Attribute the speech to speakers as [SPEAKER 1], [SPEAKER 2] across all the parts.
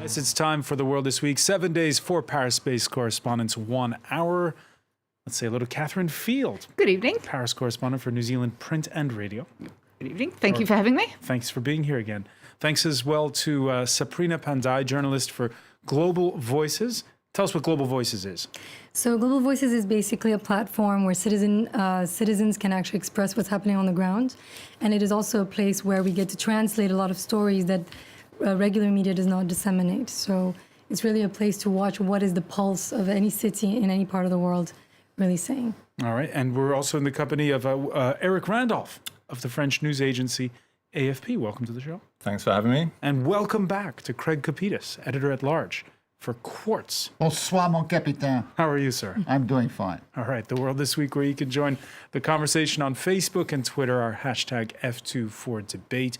[SPEAKER 1] Yes, it's time for The World This Week. 7 days, 4 Paris-based correspondents, 1 hour. Let's say hello to Catherine Field.
[SPEAKER 2] Good evening.
[SPEAKER 1] Paris correspondent for New Zealand Print and Radio.
[SPEAKER 2] Good evening. Thank you for having me.
[SPEAKER 1] Thanks for being here again. Thanks as well to Sabrina Pandai, journalist for Global Voices. Tell us what Global Voices is.
[SPEAKER 3] So Global Voices is basically a platform where citizens can actually express what's happening on the ground. And it is also a place where we get to translate a lot of stories that regular media does not disseminate. So it's really a place to watch what is the pulse of any city in any part of the world really saying.
[SPEAKER 1] All right. And we're also in the company of Eric Randolph of the French news agency AFP. Welcome to the show.
[SPEAKER 4] Thanks for having me.
[SPEAKER 1] And welcome back to Craig Kapitas, editor-at-large for Quartz.
[SPEAKER 5] Bonsoir, mon capitaine.
[SPEAKER 1] How are you, sir?
[SPEAKER 5] I'm doing fine.
[SPEAKER 1] All right. The World This Week, where you can join the conversation on Facebook and Twitter, our hashtag F2ForDebate.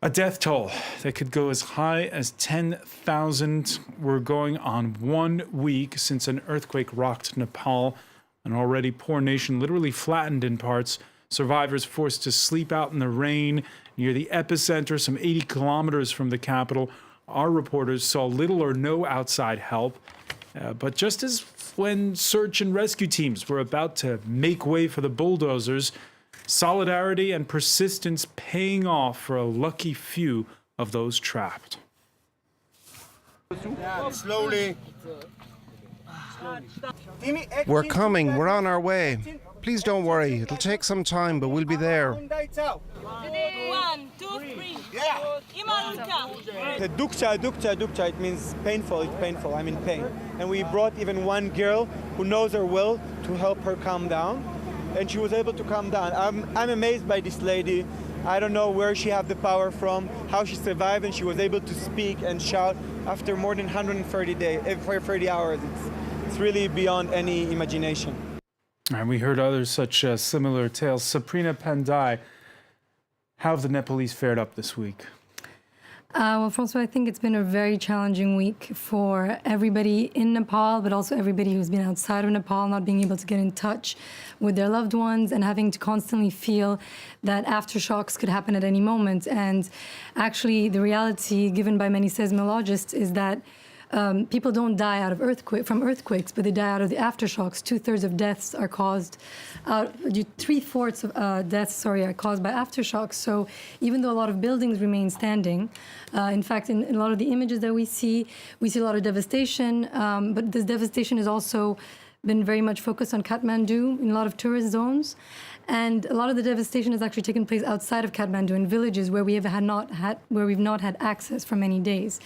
[SPEAKER 1] A death toll that could go as high as 10,000. We're going on 1 week since an earthquake rocked Nepal, an already poor nation literally flattened in parts. Survivors forced to sleep out in the rain near the epicenter, some 80 kilometers from the capital. Our reporters saw little or no outside help. But just as when search and rescue teams were about to make way for the bulldozers, solidarity and persistence paying off for a lucky few of those trapped.
[SPEAKER 6] Slowly.
[SPEAKER 7] We're coming. We're on our way. Please don't worry. It'll take some time, but we'll be there.
[SPEAKER 8] 1, 2, 3.
[SPEAKER 6] Dukcha, it means painful, it's painful, I'm in pain. And we brought even one girl who knows her will to help her calm down. And she was able to calm down. I'm amazed by this lady. I don't know where she had the power from, how she survived, and she was able to speak and shout after more than 30 hours. It's really beyond any imagination.
[SPEAKER 1] And we heard others such similar tales. Sabrina Pandai, how have the Nepalese fared up this week?
[SPEAKER 3] Well, Francois, I think it's been a very challenging week for everybody in Nepal, but also everybody who's been outside of Nepal, not being able to get in touch with their loved ones and having to constantly feel that aftershocks could happen at any moment. And actually, the reality given by many seismologists is that people don't die out of from earthquakes, but they die out of the aftershocks. 2/3 of deaths are caused, 3/4 of deaths, are caused by aftershocks. So even though a lot of buildings remain standing, in fact, in a lot of the images that we see a lot of devastation, but this devastation has also been very much focused on Kathmandu in a lot of tourist zones. And a lot of the devastation has actually taken place outside of Kathmandu in villages where we've not had access for many days.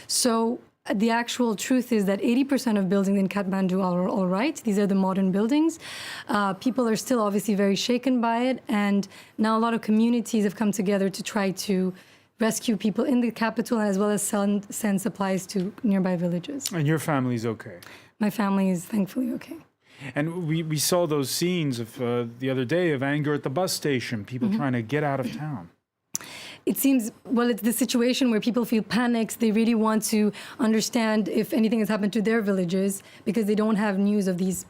[SPEAKER 3] So the actual truth is that 80% of buildings in Kathmandu are all right. These are the modern buildings. People are still obviously very shaken by it. And now a lot of communities have come together to try to rescue people in the capital as well as send supplies to nearby villages.
[SPEAKER 1] And your family's okay?
[SPEAKER 3] My family is thankfully okay.
[SPEAKER 1] And we saw those scenes of the other day of anger at the bus station, people trying to get out of town.
[SPEAKER 3] It seems, well, it's the situation where people feel panicked. They really want to understand if anything has happened to their villages because they don't have news of these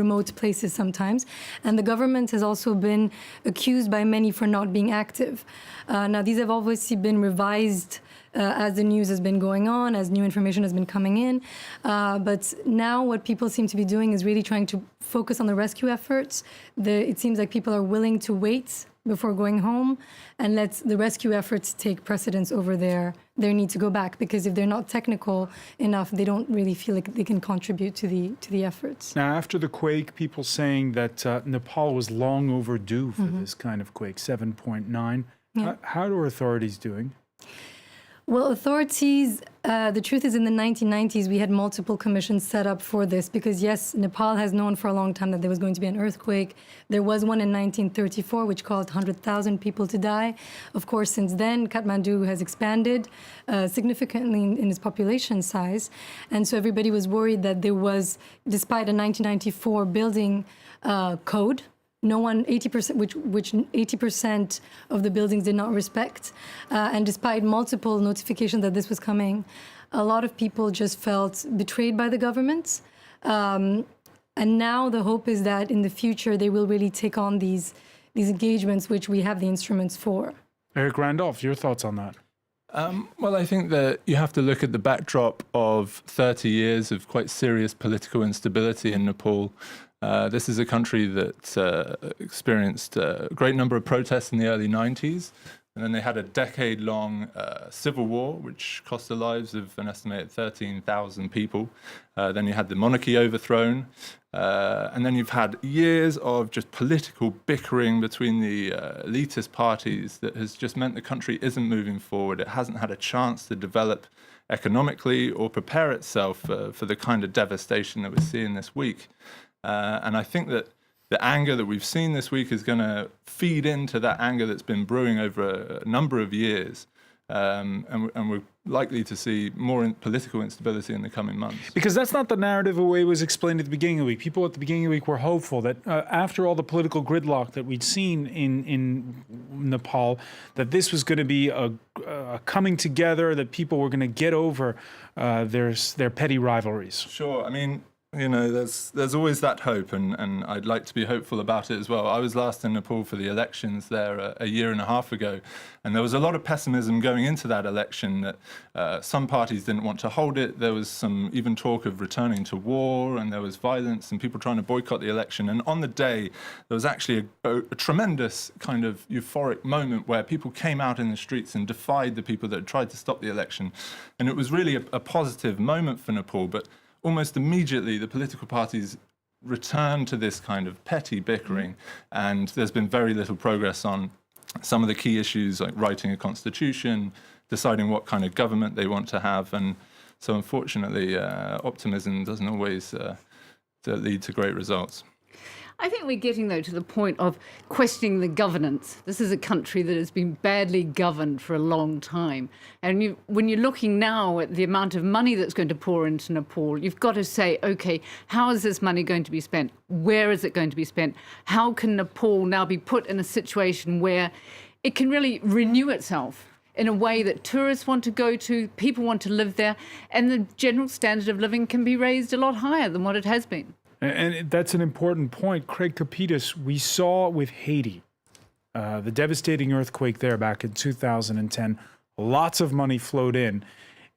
[SPEAKER 3] remote places sometimes. And the government has also been accused by many for not being active. Now, these have obviously been revised as the news has been going on, as new information has been coming in. But now what people seem to be doing is really trying to focus on the rescue efforts. It seems like people are willing to wait before going home and let the rescue efforts take precedence over their need to go back, because if they're not technical enough, they don't really feel like they can contribute to the efforts.
[SPEAKER 1] Now, after the quake, people saying that Nepal was long overdue for this kind of quake, 7.9.
[SPEAKER 3] Yeah.
[SPEAKER 1] How are authorities doing?
[SPEAKER 3] Well, authorities, the truth is in the 1990s, we had multiple commissions set up for this because, yes, Nepal has known for a long time that there was going to be an earthquake. There was one in 1934, which caused 100,000 people to die. Of course, since then, Kathmandu has expanded significantly in its population size. And so everybody was worried that there was, despite a 1994 building code, no one, 80%, which 80% of the buildings did not respect. And despite multiple notifications that this was coming, a lot of people just felt betrayed by the government. And now the hope is that in the future, they will really take on these engagements, which we have the instruments for.
[SPEAKER 1] Eric Randolph, your thoughts on that?
[SPEAKER 4] Well, I think that you have to look at the backdrop of 30 years of quite serious political instability in Nepal. This is a country that experienced a great number of protests in the early 90s. And then they had a decade-long civil war, which cost the lives of an estimated 13,000 people. Then you had the monarchy overthrown. And then you've had years of just political bickering between the elitist parties that has just meant the country isn't moving forward. It hasn't had a chance to develop economically or prepare itself for the kind of devastation that we're seeing this week. And I think that the anger that we've seen this week is going to feed into that anger that's been brewing over a number of years. And we're likely to see more political instability in the coming months.
[SPEAKER 1] Because that's not the narrative the way it was explained at the beginning of the week. People at the beginning of the week were hopeful that after all the political gridlock that we'd seen in Nepal, that this was going to be a coming together, that people were going to get over their petty rivalries.
[SPEAKER 4] Sure. I mean, you know, there's always that hope, and I'd like to be hopeful about it as well. I was last in Nepal for the elections there a year and a half ago, and there was a lot of pessimism going into that election that some parties didn't want to hold it. There was some even talk of returning to war, and there was violence and people trying to boycott the election. And on the day, there was actually a tremendous kind of euphoric moment where people came out in the streets and defied the people that had tried to stop the election. And it was really a positive moment for Nepal, but almost immediately, the political parties returned to this kind of petty bickering, and there's been very little progress on some of the key issues like writing a constitution, deciding what kind of government they want to have. And so unfortunately, optimism doesn't always lead to great results.
[SPEAKER 2] I think we're getting, though, to the point of questioning the governance. This is a country that has been badly governed for a long time. And when you're looking now at the amount of money that's going to pour into Nepal, you've got to say, OK, how is this money going to be spent? Where is it going to be spent? How can Nepal now be put in a situation where it can really renew itself in a way that tourists want to go to, people want to live there, and the general standard of living can be raised a lot higher than what it has been?
[SPEAKER 1] And that's an important point. Craig Kapitas, we saw with Haiti, the devastating earthquake there back in 2010, lots of money flowed in,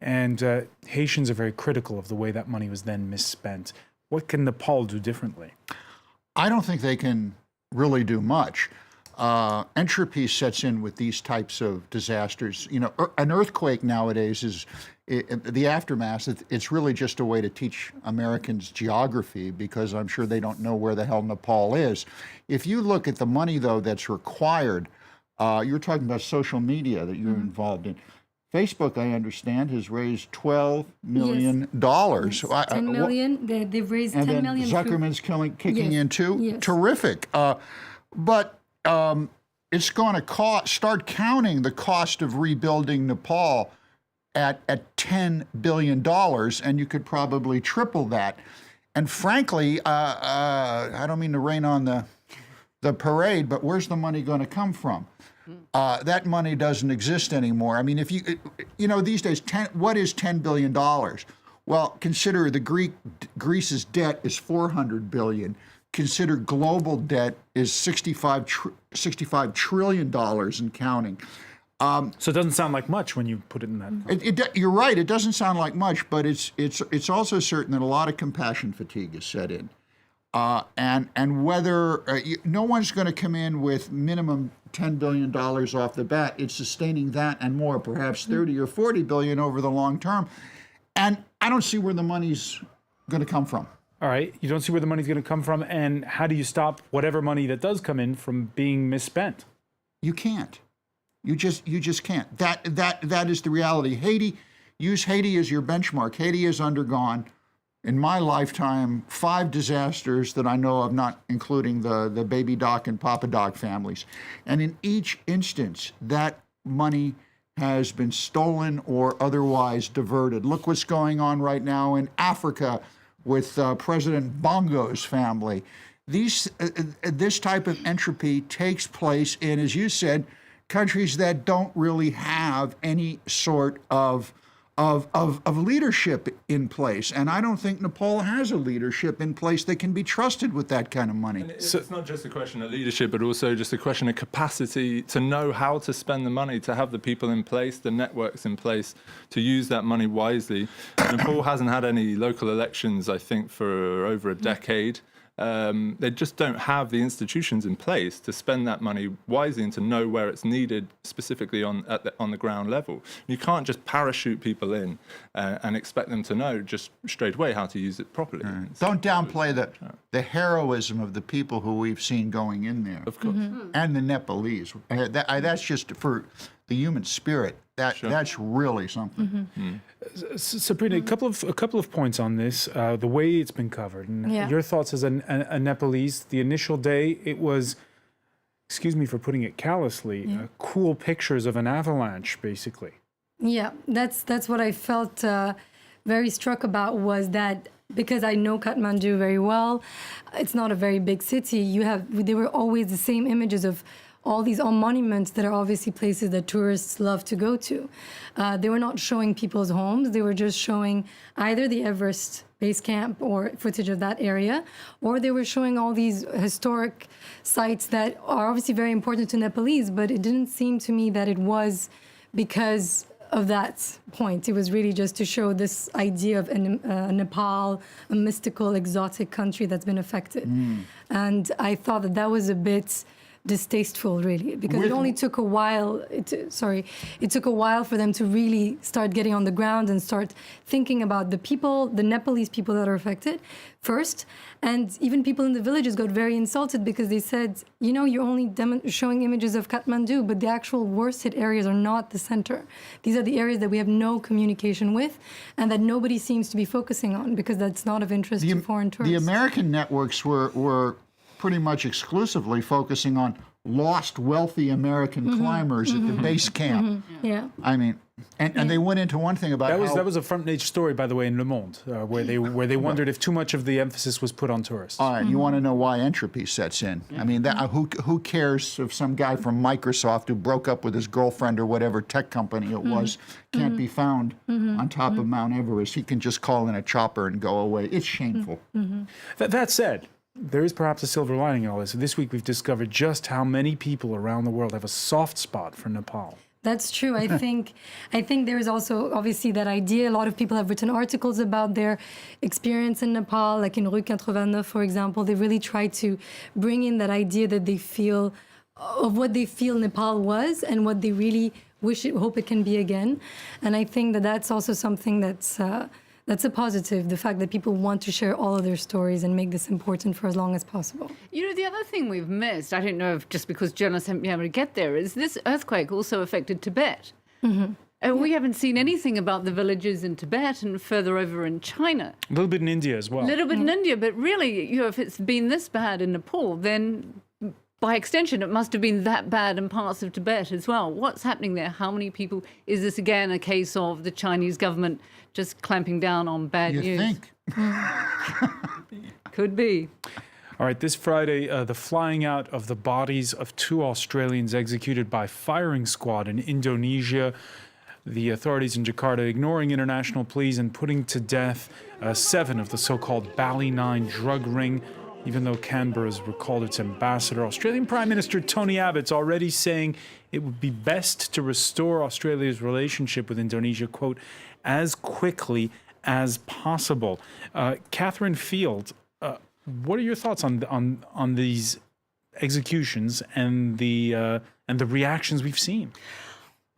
[SPEAKER 1] and Haitians are very critical of the way that money was then misspent. What can Nepal do differently?
[SPEAKER 5] I don't think they can really do much. Entropy sets in with these types of disasters. You know, an earthquake nowadays is the aftermath. It's really just a way to teach Americans geography, because I'm sure they don't know where the hell Nepal is. If you look at the money, though, that's required, you're talking about social media that you're involved in. Facebook, I understand, has raised $12 million.
[SPEAKER 3] Yes. 10 million. They've raised 10 million.
[SPEAKER 5] And then Zuckerman's kicking in too.
[SPEAKER 3] Yes.
[SPEAKER 5] Terrific. But it's going to start counting the cost of rebuilding Nepal at $10 billion, and you could probably triple that. And frankly, I don't mean to rain on the parade, but where's the money going to come from? That money doesn't exist anymore. I mean, if you know, these days, what is $10 billion? Well, consider Greece's debt is $400 billion. Consider global debt is $65 trillion and counting.
[SPEAKER 1] So it doesn't sound like much when you put it in that.
[SPEAKER 5] You're right. It doesn't sound like much, but it's also certain that a lot of compassion fatigue is set in, and whether no one's going to come in with minimum $10 billion off the bat. It's sustaining that and more, perhaps 30 or 40 billion over the long term, and I don't see where the money's going to come from.
[SPEAKER 1] All right, you don't see where the money's going to come from, and how do you stop whatever money that does come in from being misspent?
[SPEAKER 5] You can't. You just can't. That is the reality. Use Haiti as your benchmark. Haiti has undergone, in my lifetime, 5 disasters that I know of, not including the Baby Doc and Papa Doc families. And in each instance, that money has been stolen or otherwise diverted. Look what's going on right now in Africa with President Bongo's family. This type of entropy takes place in, as you said, countries that don't really have any sort of of leadership in place. And I don't think Nepal has a leadership in place that can be trusted with that kind of money.
[SPEAKER 4] It's not just a question of leadership, but also just a question of capacity to know how to spend the money, to have the people in place, the networks in place, to use that money wisely. Nepal hasn't had any local elections, I think, for over a decade. They just don't have the institutions in place to spend that money wisely and to know where it's needed specifically on the ground level. You can't just parachute people in and expect them to know just straight away how to use it properly.
[SPEAKER 5] Don't downplay the heroism of the people who we've seen going in there.
[SPEAKER 4] Of course.
[SPEAKER 5] And the Nepalese. That's just for the human spirit. That's really something.
[SPEAKER 1] Sabrina, a couple of points on this. The way it's been covered, and your thoughts as a Nepalese. The initial day, it was, excuse me for putting it callously, cool pictures of an avalanche, basically.
[SPEAKER 3] Yeah, that's what I felt very struck about, was that because I know Kathmandu very well, it's not a very big city. There were always the same images of all these monuments that are obviously places that tourists love to go to. They were not showing people's homes. They were just showing either the Everest base camp or footage of that area, or they were showing all these historic sites that are obviously very important to Nepalese, but it didn't seem to me that it was because of that point. It was really just to show this idea of Nepal, a mystical, exotic country that's been affected. And I thought that was a bit distasteful, really, because it only took a while. It took a while for them to really start getting on the ground and start thinking about the people, the Nepalese people that are affected first. And even people in the villages got very insulted because they said, you're only showing images of Kathmandu, but the actual worst hit areas are not the center. These are the areas that we have no communication with and that nobody seems to be focusing on because that's not of interest to foreign tourists.
[SPEAKER 5] The American networks were pretty much exclusively focusing on lost wealthy American climbers at the base camp.
[SPEAKER 3] Yeah.
[SPEAKER 5] I mean, and they went into one thing about
[SPEAKER 1] that was a front page story, by the way, in Le Monde, where they wondered if too much of the emphasis was put on tourists.
[SPEAKER 5] All right, you want to know why entropy sets in? I mean, who cares if some guy from Microsoft who broke up with his girlfriend or whatever tech company it was can't be found on top of Mount Everest? He can just call in a chopper and go away. It's shameful.
[SPEAKER 1] That said, there is perhaps a silver lining in all this. This week we've discovered just how many people around the world have a soft spot for Nepal.
[SPEAKER 3] That's true. I think there is also obviously that idea. A lot of people have written articles about their experience in Nepal, like in Rue 89, for example. They really try to bring in that idea that they feel of what they feel Nepal was and what they really hope it can be again. And I think that that's also something that's a positive, the fact that people want to share all of their stories and make this important for as long as possible.
[SPEAKER 2] The other thing we've missed, I don't know if just because journalists haven't been able to get there, is this earthquake also affected Tibet. And we haven't seen anything about the villages in Tibet and further over in China.
[SPEAKER 1] A little bit in India as well.
[SPEAKER 2] A little bit in India, but really, if it's been this bad in Nepal, then by extension, it must have been that bad in parts of Tibet as well. What's happening there? How many people? Is this again a case of the Chinese government just clamping down on bad news?
[SPEAKER 5] You think?
[SPEAKER 2] Could be.
[SPEAKER 1] All right, this Friday, the flying out of the bodies of 2 Australians executed by firing squad in Indonesia. The authorities in Jakarta ignoring international pleas and putting to death 7 of the so-called Bali Nine drug ring. Even though Canberra has recalled its ambassador, Australian Prime Minister Tony Abbott's already saying it would be best to restore Australia's relationship with Indonesia, quote, as quickly as possible. Catherine Field, what are your thoughts on these executions and the reactions we've seen?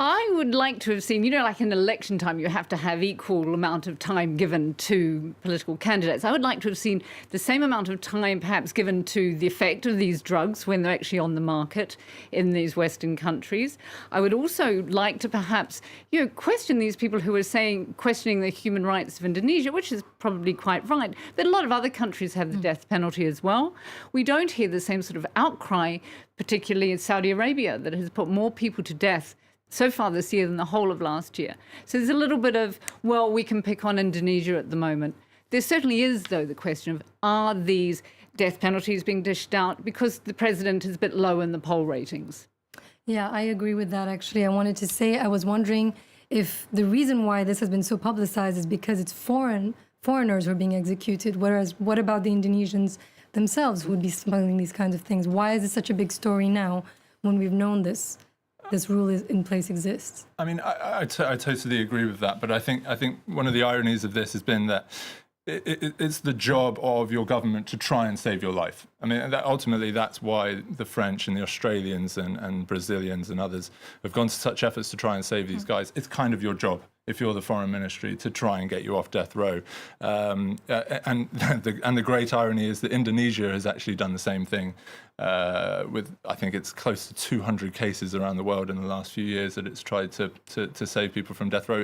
[SPEAKER 2] I would like to have seen, like in election time, you have to have equal amount of time given to political candidates. I would like to have seen the same amount of time perhaps given to the effect of these drugs when they're actually on the market in these Western countries. I would also like to perhaps, question these people who are questioning the human rights of Indonesia, which is probably quite right. But a lot of other countries have the death penalty as well. We don't hear the same sort of outcry, particularly in Saudi Arabia, that has put more people to death so far this year than the whole of last year. So there's a little bit of, we can pick on Indonesia at the moment. There certainly is, though, the question of, are these death penalties being dished out because the president is a bit low in the poll ratings?
[SPEAKER 3] Yeah, I agree with that, actually. I wanted to say, I was wondering if the reason why this has been so publicized is because it's foreigners who are being executed, whereas what about the Indonesians themselves who would be smuggling these kinds of things? Why is it such a big story now when we've known this rule is in place exists?
[SPEAKER 4] I mean, I totally agree with that, but I think one of the ironies of this has been that it's the job of your government to try and save your life. I mean, ultimately, that's why the French and the Australians and Brazilians and others have gone to such efforts to try and save these guys. It's kind of your job, if you're the foreign ministry, to try and get you off death row. And the great irony is that Indonesia has actually done the same thing with, I think it's close to 200 cases around the world in the last few years that it's tried to save people from death row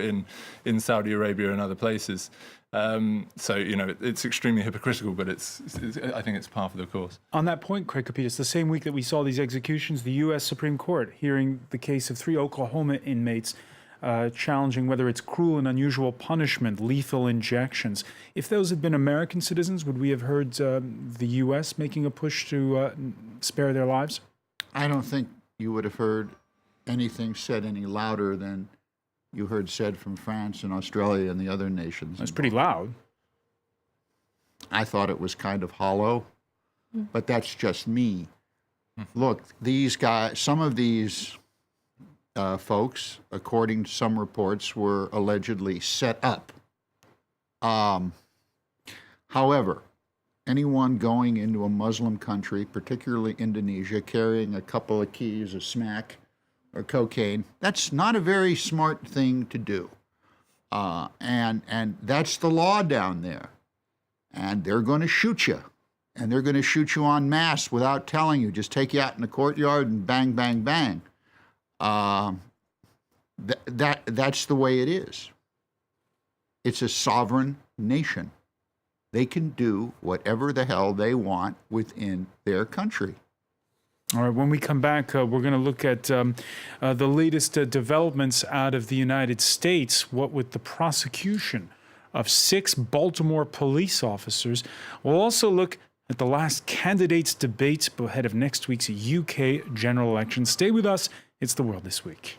[SPEAKER 4] in Saudi Arabia and other places. So, it's extremely hypocritical, but I think it's par for the course.
[SPEAKER 1] On that point, Craig Capitas, the same week that we saw these executions, the U.S. Supreme Court hearing the case of 3 Oklahoma inmates challenging whether it's cruel and unusual punishment, lethal injections. If those had been American citizens, would we have heard the U.S. making a push to spare their lives?
[SPEAKER 5] I don't think you would have heard anything said any louder than you heard said from France and Australia and the other nations.
[SPEAKER 1] That's pretty loud.
[SPEAKER 5] I thought it was kind of hollow, but that's just me. Look, these guys, some of these folks, according to some reports, were allegedly set up. However, anyone going into a Muslim country, particularly Indonesia, carrying a couple of keys of smack or cocaine, that's not a very smart thing to do. And that's the law down there. And they're going to shoot you. And they're going to shoot you en masse without telling you. Just take you out in the courtyard and bang, bang, bang. That's the way it is. It's a sovereign nation. They can do whatever the hell they want within their country.
[SPEAKER 1] All right, when we come back, we're going to look at the latest developments out of the United States, what with the prosecution of 6 Baltimore police officers. We'll also look at the last candidates' debate ahead of next week's UK general election. Stay with us. It's The World This Week.